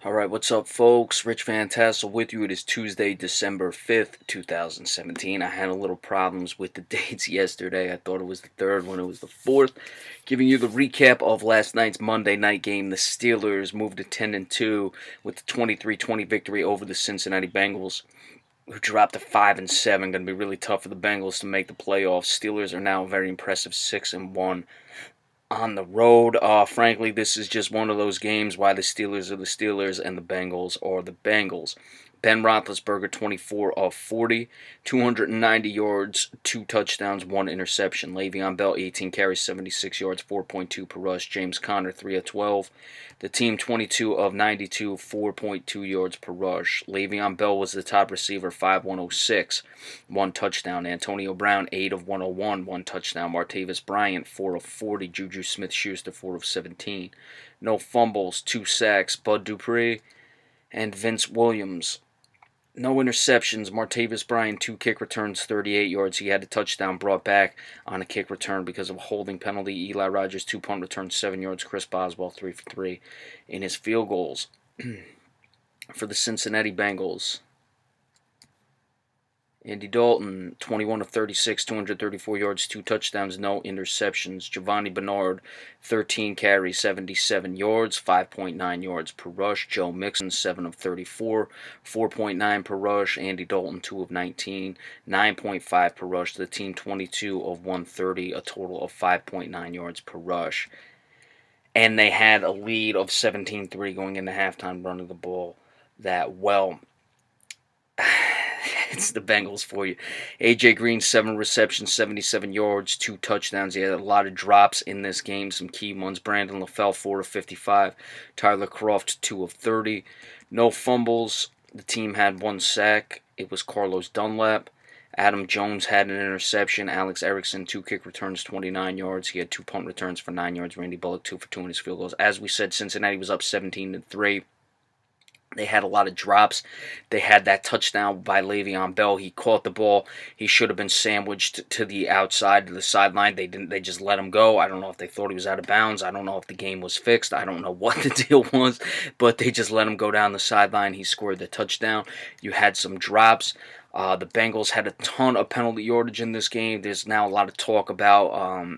Alright, what's up, folks? Rich Van Tassel with you. It is Tuesday, December 5th, 2017. I had a little problems with the dates yesterday. I thought it was the 3rd when it was the 4th. Giving you the recap of last night's Monday night game. The Steelers moved to 10-2 with the 23-20 victory over the Cincinnati Bengals, who dropped to 5-7. Going to be really tough for the Bengals to make the playoffs. Steelers are now a very impressive 6-1 on the road. Frankly, this is just one of those games why the Steelers are the Steelers and the Bengals are the Bengals. Ben Roethlisberger, 24 of 40, 290 yards, 2 touchdowns, 1 interception. Le'Veon Bell, 18 carries, 76 yards, 4.2 per rush. James Conner, 3 of 12. The team, 22 of 92, 4.2 yards per rush. Le'Veon Bell was the top receiver, 5-106, 1 touchdown. Antonio Brown, 8 of 101, 1 touchdown. Martavis Bryant, 4 of 40. Juju Smith-Schuster, 4 of 17. No fumbles, 2 sacks. Bud Dupree and Vince Williams. No interceptions. Martavis Bryant, 2 kick returns, 38 yards. He had a touchdown brought back on a kick return because of a holding penalty. Eli Rogers, 2 punt returns, 7 yards. Chris Boswell, 3 for 3 in his field goals. For the Cincinnati Bengals, Andy Dalton, 21 of 36, 234 yards, 2 touchdowns, no interceptions. Giovanni Bernard, 13 carries, 77 yards, 5.9 yards per rush. Joe Mixon, 7 of 34, 4.9 per rush. Andy Dalton, 2 of 19, 9.5 per rush. The team, 22 of 130, a total of 5.9 yards per rush. And they had a lead of 17-3 going into halftime, running the ball that well. It's the Bengals for you. A.J. Green, 7 receptions, 77 yards, 2 touchdowns. He had a lot of drops in this game, some key ones. Brandon LaFell, 4 of 55. Tyler Croft, 2 of 30. No fumbles. The team had 1 sack. It was Carlos Dunlap. Adam Jones had an interception. Alex Erickson, 2 kick returns, 29 yards. He had 2 punt returns for 9 yards. Randy Bullock, 2 for 2 in his field goals. As we said, Cincinnati was up 17-3. They had a lot of drops. They had that touchdown by Le'Veon Bell. He caught the ball. He should have been sandwiched to the outside, to the sideline. They didn't. They just let him go. I don't know if they thought he was out of bounds. I don't know if the game was fixed. I don't know what the deal was, but they just let him go down the sideline. He scored the touchdown. You had some drops. The Bengals had a ton of penalty yardage in this game. There's now a lot of talk about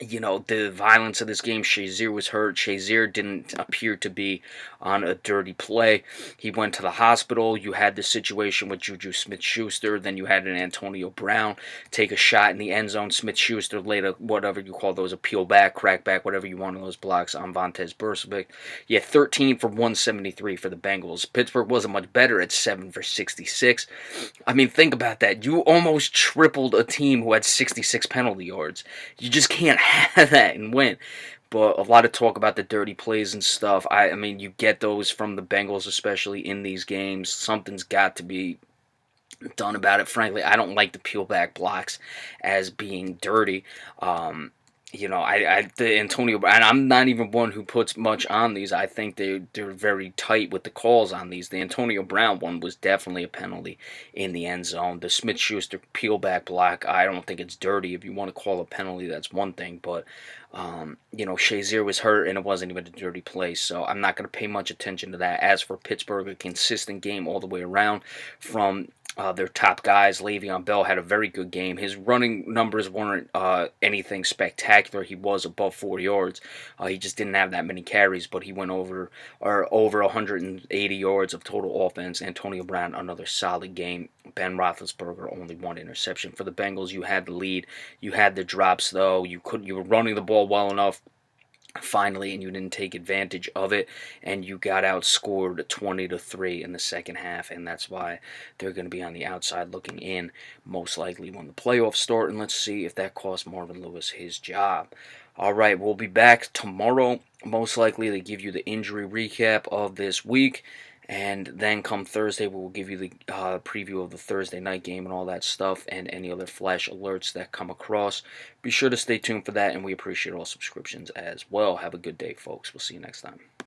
the violence of this game. Shazier was hurt. Shazier didn't appear to be on a dirty play. He went to the hospital. You had the situation with Juju Smith-Schuster. Then you had an Antonio Brown take a shot in the end zone. Smith-Schuster laid a, whatever you call those, a peel back, crack back, whatever you want on those blocks on Vontaze Burfict. Yeah, 13 for 173 for the Bengals. Pittsburgh wasn't much better at 7 for 66. I mean, think about that. You almost tripled a team who had 66 penalty yards. You just can't have that and win. But a lot of talk about the dirty plays and stuff. I mean, you get those from the Bengals, especially in these games. Something's got to be done about it. Frankly, I don't like the peel back blocks as being dirty. The Antonio, and I'm not even one who puts much on these. I think they're very tight with the calls on these. The Antonio Brown one was definitely a penalty in the end zone. The Smith-Schuster peel back block, I don't think it's dirty. If you want to call a penalty, that's one thing. But Shazier was hurt and it wasn't even a dirty play, so I'm not going to pay much attention to that. As for Pittsburgh, a consistent game all the way around from their top guys. Le'Veon Bell had a very good game. His running numbers weren't anything spectacular. He was above 4 yards. He just didn't have that many carries, but he went over 180 yards of total offense. Antonio Brown, another solid game. Ben Roethlisberger, only 1 interception. For the Bengals, you had the lead. You had the drops, though. You were running the ball well enough finally, and you didn't take advantage of it, and you got outscored 20-3 in the second half, and that's why they're going to be on the outside looking in, most likely when the playoffs start, and let's see if that costs Marvin Lewis his job. All right, we'll be back tomorrow, most likely to give you the injury recap of this week. And then come Thursday, we'll give you the preview of the Thursday night game and all that stuff and any other flash alerts that come across. Be sure to stay tuned for that, and we appreciate all subscriptions as well. Have a good day, folks. We'll see you next time.